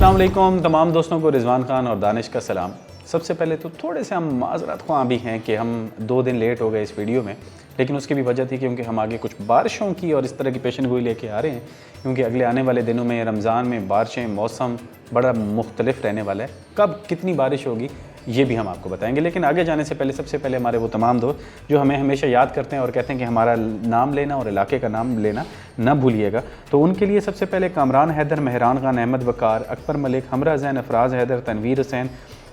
अस्सलाम वालेकुम तमाम दोस्तों को रिजवान खान और दानिश का सलाम। सबसे पहले तो थोड़े से हम माजरत ख्वाह भी हैं कि हम 2 दिन लेट हो गए इस वीडियो में, लेकिन उसकी भी वजह थी क्योंकि हम आगे कुछ बारिशों की और इस तरह की पेशन गोई लेके आ रहे हैं, क्योंकि अगले आने वाले दिनों में रमज़ान में बारिशें, मौसम बड़ा मुख्तलिफ रहने वाला है। कब कितनी बारिश होगी ये भी हम आपको बताएंगे, लेकिन आगे जाने से पहले सबसे पहले हमारे वो तमाम दोस्त जो हमें हमेशा याद करते हैं और कहते हैं कि हमारा नाम लेना और इलाके का नाम लेना न भूलिएगा, तो उनके लिए सबसे पहले कामरान हैदर, मेहरान खान, अहमद वकार, अकबर मलिक, हमरा जैन, अफराज हैदर, तनवीर हुसैन,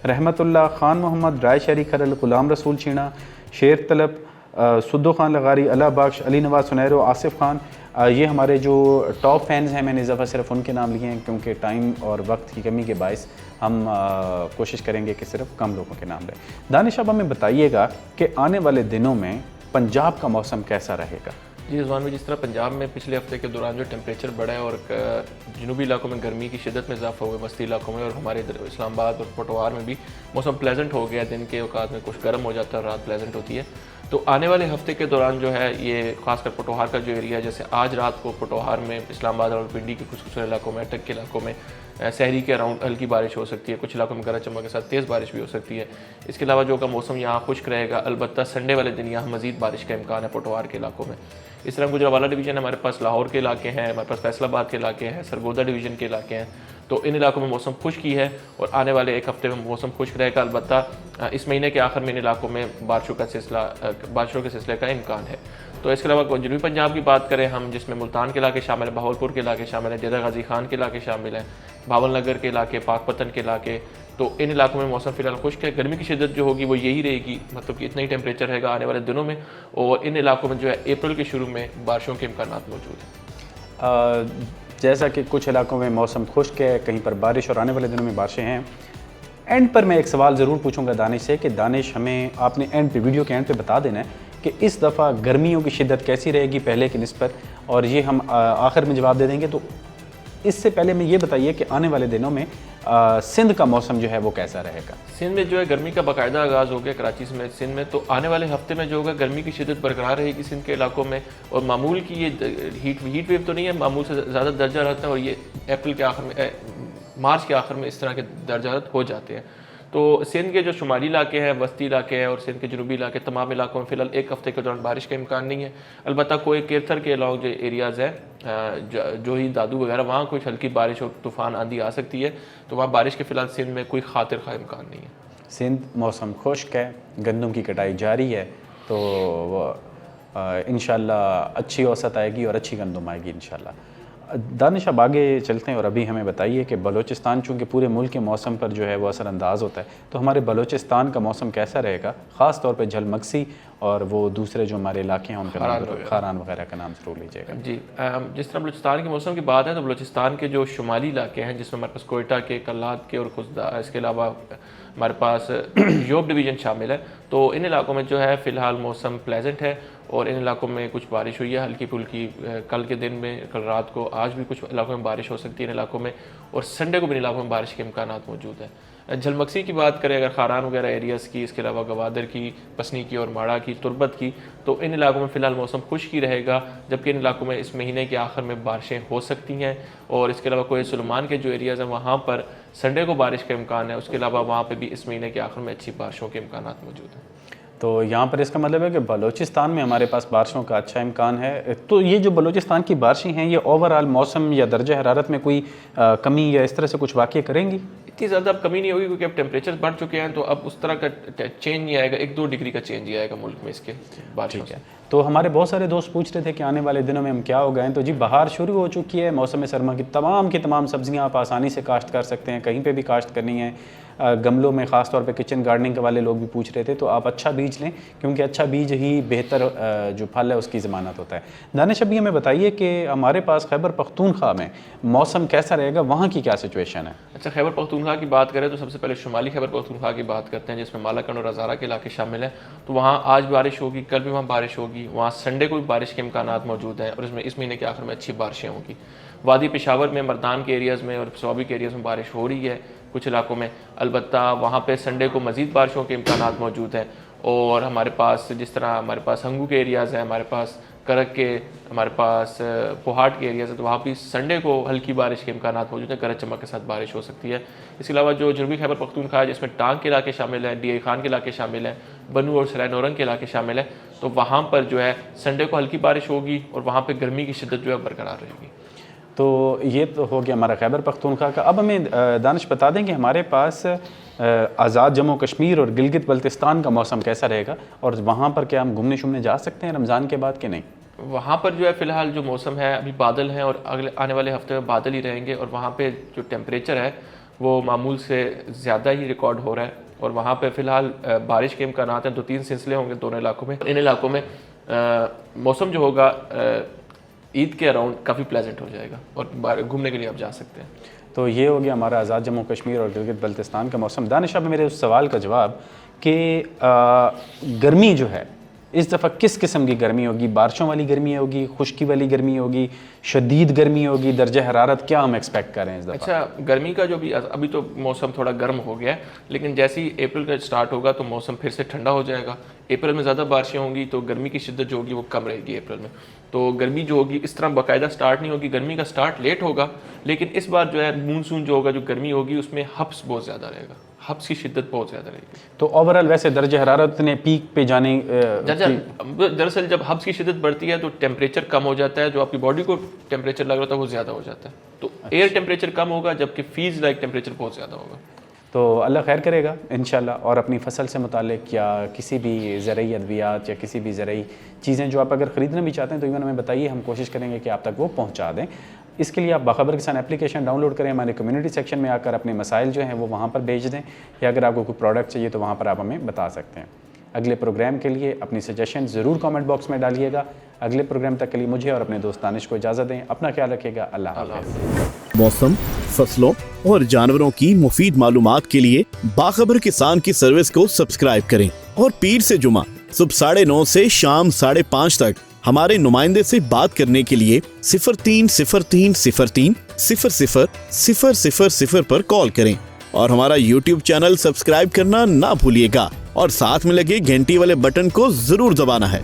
रहमतुल्लाह, खान मोहम्मद, राय शरी खरल, गुलाम रसूल छीना, शेर तलब, सुद्दो खान लगारी, अला बख्श, अली नवाज सुनैरो, आसिफ खान, ये हमारे जो टॉप फैंस हैं। मैंने इस दफ़ा सिर्फ उनके नाम लिए हैं क्योंकि टाइम और वक्त की कमी के बायस हम कोशिश करेंगे कि सिर्फ कम लोगों के नाम लें। दानिश, अब हमें बताइएगा कि आने वाले दिनों में पंजाब का मौसम कैसा रहेगा? जी रिजवान भाई, जिस तरह पंजाब में पिछले हफ्ते के दौरान जो टेम्परेचर बढ़ा है और जनूबी इलाकों में गर्मी की शिदत में इजाफा हुआ है, वस्ती इलाकों में और हमारे इधर इस्लामाबाद और पोटवार में भी मौसम प्लेजेंट हो गया। दिन के औकात में कुछ गर्म हो जाता है, रात प्लेजेंट होती है। तो आने वाले हफ्ते के दौरान जो है ये खासकर पोटोहार का जो एरिया है, जैसे आज रात को पोटोहार में, इस्लामाबाद और पिंडी के कुछ इलाकों में, अटक के इलाकों में शहरी के अराउंड हल्की बारिश हो सकती है। कुछ इलाकों में गरज चमक के साथ तेज़ बारिश भी हो सकती है। इसके अलावा जो का मौसम यहाँ खुश्क रहेगा, अलबत्ता संडे वाले दिन यहाँ मज़ीद बारिश का इम्कान है पोटोहार के इलाकों में। इस तरह गुजरावाला डिवीज़न है, हमारे पास लाहौर के इलाके हैं, हमारे पास फैसलाबाद के इलाके हैं, सरगोदा डिवीज़न के इलाके हैं। तो इन इलाकों में मौसम खुश्क ही है और आने वाले एक हफ्ते में मौसम खुश्क रहेगा। अलबत्ता इस महीने के आखिर में इन इलाकों में बारिशों के सिलसिले का इम्कान है। तो इसके अलावा जनूबी पंजाब की बात करें हम, जिसमें मुल्तान के इलाके शामिल है, बहावलपुर के इलाके शामिल है, डेरा गाजी खान के इलाके शामिल हैं, भावल नगर के इलाके, पाकपतन के इलाके। तो इन इलाकों में मौसम फिलहाल खुश्क है। गर्मी की शिद्दत जो होगी वो यही रहेगी, मतलब कि इतना ही टेम्परेचर रहेगा आने वाले दिनों में। और इन इलाकों में जो है अप्रैल के शुरू में बारिशों के इम्कान मौजूद हैं। जैसा कि कुछ इलाकों में मौसम खुश्क है, कहीं पर बारिश और आने वाले दिनों में बारिशें हैं। एंड पर मैं एक सवाल ज़रूर पूछूंगा दानिश से कि दानिश, हमें आपने एंड पे, वीडियो के एंड पे बता देना है कि इस दफ़ा गर्मियों की शिद्दत कैसी रहेगी पहले की निस्बत, और ये हम आखिर में जवाब दे देंगे। तो इससे पहले मैं ये बताइए कि आने वाले दिनों में सिंध का मौसम जो है वो कैसा रहेगा? सिंध में जो है गर्मी का बाकायदा आगाज़ हो गया कराची समेत सिंध में। तो आने वाले हफ्ते में जो होगा गर्मी की शिद्दत बरकरार रहेगी सिंध के इलाकों में। और मामूल की ये हीट वेव तो नहीं है, मामूल से ज़्यादा दर्जा रहता है और ये अप्रैल के आखिर में, मार्च के आखिर में इस तरह के दर्जा हो जाते हैं। तो सिंध के जो शुमाली इलाके हैं, वस्ती इलाके हैं और सिंध के जनूबी इलाके, तमाम इलाकों में फ़िलहाल एक हफ्ते के दौरान बारिश का इम्कान नहीं है। अलबत्ता कोई केरथर के अलावा जो एरियाज़ है, जो ही दादू वगैरह, वहाँ कुछ हल्की बारिश और तूफ़ान आंधी आ सकती है। तो वहाँ बारिश के फ़िलहाल सिंध में कोई खातिर खा इम्कान नहीं है। सिंध मौसम खुश्क है, गंदम की कटाई जारी है, तो इंशाल्लाह अच्छी औसत आएगी और अच्छी गंदम आएगी इंशाल्लाह। दानिश, अब आगे चलते हैं और अभी हमें बताइए कि बलूचिस्तान, चूँकि पूरे मुल्क के मौसम पर जो है वो असरअंदाज होता है, तो हमारे बलूचिस्तान का मौसम कैसा रहेगा? ख़ास तौर पे झलमक्सी और वो दूसरे जो हमारे इलाके हैं उनका नाम, खारान वगैरह का नाम ज़रूर लीजिएगा। जी, जिस तरह बलूचिस्तान के मौसम की बात है तो बलूचिस्तान के जो शुमाली इलाके हैं, जिसमें हमारे पास कोयटा के, कल्लात के और खुजदा, इसके अलावा हमारे पास योब डिवीज़न शामिल है। तो इन इलाकों में जो है फ़िलहाल मौसम प्लेजेंट है और इन इलाकों में कुछ बारिश हुई है हल्की फुल्की कल के दिन में, कल रात को, आज भी कुछ इलाकों में बारिश हो सकती है इन इलाकों में, और संडे को भी इन इलाकों में बारिश के इम्कान मौजूद है। झलमक्सी की बात करें अगर, खारान वगैरह एरियाज़ की, इसके अलावा गवादर की, पसनी की और माड़ा की, तुरबत की, तो इन इलाकों में फ़िलहाल मौसम खुश्क ही रहेगा, जबकि इन इलाकों में इस महीने के आखिर में बारिशें हो सकती हैं। और इसके अलावा कोई सुलेमान के जो एरियाज़ हैं वहाँ पर संडे को बारिश का इम्कान है। उसके अलावा वहाँ पर भी इस महीने के आखिर में अच्छी बारिशों के इम्कान मौजूद हैं। तो यहाँ पर इसका मतलब है कि बलूचिस्तान में हमारे पास बारिशों का अच्छा इम्कान है। तो ये जो बलूचिस्तान की बारिशें हैं, ये ओवरऑल मौसम या दर्जा हरारत में कोई कमी या इस तरह से कुछ वाक़या करेंगी? इतनी ज़्यादा अब कमी नहीं होगी क्योंकि अब टेम्परेचर बढ़ चुके हैं, तो अब उस तरह का चेंज नहीं आएगा। 1-2 डिग्री का चेंज ही आएगा मुल्क में इसके बारिशों से। तो हमारे बहुत सारे दोस्त पूछ रहे थे कि आने वाले दिनों में हम क्या हो गए हैं। तो जी, बहार शुरू हो चुकी है, मौसम सरमा की तमाम सब्ज़ियाँ आप आसानी से काश्त कर सकते हैं, कहीं पे भी काश्त करनी है। गमलों में ख़ास तौर पे किचन गार्डनिंग के वाले लोग भी पूछ रहे थे, तो आप अच्छा बीज लें क्योंकि अच्छा बीज ही बेहतर जो फल है उसकी ज़मानत होता है। दानिश, अभी हमें बताइए कि हमारे पास खैबर पख्तूनख्वा में मौसम कैसा रहेगा, वहाँ की क्या सिचुएशन है? अच्छा, खैबर पख्तूनख्वा की बात करें तो सबसे पहले शुमाली खैबर पख्तूनख्वा की बात करते हैं, जिसमें मालाकंड और हज़ारा के इलाके शामिल हैं। तो वहाँ आज बारिश होगी, कल भी वहाँ बारिश होगी, वहाँ संडे को भी बारिश के इम्कान मौजूद हैं और इसमें इस महीने के आखिर में अच्छी बारिशें होंगी। वादी पेशावर में, मर्दान के एरियाज़ में और स्वाबी के एरियाज़ में बारिश हो रही है कुछ इलाकों में। अलबत्ता वहाँ पे संडे को मज़ीद बारिशों के इम्कान मौजूद हैं। और हमारे पास जिस तरह हमारे पास हंगू के एरियाज़ हैं, हमारे पास करक के हमारे पास पोहाट के एरियाज है, तो वहाँ भी संडे को हल्की बारिश के इम्कान मौजूद हैं, गरज चमक के साथ बारिश हो सकती है। इसके अलावा जो जनूबी खैबर पख्तूनख्वा है जिसमें टांग के इलाके शामिल हैं, डी खान के इलाके शामिल हैं, बनू और सराय नौरंग के इलाके शामिल हैं, तो वहाँ पर जो है संडे को हल्की बारिश होगी और वहाँ पर गर्मी की शिद्दत जो है बरकरार रहेगी। तो ये तो हो गया हमारा खैबर पख्तूनख्वा का। अब हमें दानिश बता दें कि हमारे पास आज़ाद जम्मू कश्मीर और गिलगित बल्तिस्तान का मौसम कैसा रहेगा, और वहाँ पर क्या हम घूमने शूमने जा सकते हैं रमज़ान के बाद कि नहीं? वहाँ पर जो है फ़िलहाल जो मौसम है अभी बादल हैं और अगले आने वाले हफ्ते में बादल ही रहेंगे, और वहाँ पे जो टेम्परेचर है वो मामूल से ज़्यादा ही रिकॉर्ड हो रहा है, और वहाँ पे फ़िलहाल बारिश के इम्कानात हैं। 2-3 सिलसिले होंगे दोनों इलाकों में। इन इलाकों में मौसम जो होगा ईद के अराउंड काफ़ी प्लेजेंट हो जाएगा और घूमने के लिए आप जा सकते हैं। तो ये हो गया हमारा आज़ाद जम्मू कश्मीर और गिलगित बल्तिस्तान का मौसम। दानिश अब मेरे उस सवाल का जवाब कि गर्मी जो है इस दफ़ा किस किस्म की गर्मी होगी? बारिशों वाली गर्मी होगी, खुश्की वाली गर्मी होगी, शदीद गर्मी होगी, दर्जा हरारत क्या हम एक्सपेक्ट कर रहे हैं इस दफ़ा? अच्छा, गर्मी का जो भी अभी तो मौसम थोड़ा गर्म हो गया है, लेकिन जैसे ही अप्रैल का स्टार्ट होगा तो मौसम फिर से ठंडा हो जाएगा। अप्रैल में ज़्यादा बारिशें होंगी तो गर्मी की शिद्दत जो होगी वो कम रहेगी अप्रैल में। तो गर्मी जो होगी इस तरह बाकायदा स्टार्ट नहीं होगी, गर्मी का स्टार्ट लेट होगा, लेकिन इस बार जो है मानसून जो होगा, जो गर्मी होगी उसमें हब्स बहुत ज़्यादा रहेगा, हब्स की शिद्दत बहुत ज़्यादा रहेगी। तो ओवरऑल वैसे दर्जा हरारत ने पीक पे जाने दरअसल जब हब्स की शिद्दत बढ़ती है तो टेम्परेचर कम हो जाता है, जो आपकी बॉडी को टेम्परेचर लग रहा था वो ज़्यादा हो जाता है, तो एयर टेम्परेचर कम होगा जबकि फीज लाइक टेम्परेचर बहुत ज़्यादा होगा। तो अल्लाह खैर करेगा इंशाल्लाह। और अपनी फसल से मुतालिक या किसी भी ज़रई अद्वियात या किसी भी ज़रई चीज़ें जो आप अगर ख़रीदना भी चाहते हैं तो इवन हमें बताइए, हम कोशिश करेंगे कि आप तक वो पहुंचा दें। इसके लिए आप बाखबर किसान एप्लीकेशन डाउनलोड करें, हमारे कम्युनिटी सेक्शन में आकर अपने मसाइल जो हैं वो वहाँ पर भेज दें, या अगर आपको कोई प्रोडक्ट चाहिए तो वहाँ पर आप हमें बता सकते हैं। अगले प्रोग्राम के लिए अपनी सजेशन ज़रूर कमेंट बॉक्स में डालिएगा। अगले प्रोग्राम तक के लिए मुझे और अपने दोस्त दानिश को इजाज़त दें। अपना ख्याल रखिएगा। अल्लाह हाफ़िज़। मौसम, फसलों और जानवरों की मुफीद मालूमात के लिए बाखबर किसान की सर्विस को सब्सक्राइब करें, और पीर से जुमा सुबह 9:30 से शाम 5:30 तक हमारे नुमाइंदे से बात करने के लिए 0303030000 पर कॉल करें, और हमारा YouTube चैनल सब्सक्राइब करना ना भूलिएगा, और साथ में लगे घंटी वाले बटन को जरूर दबाना है।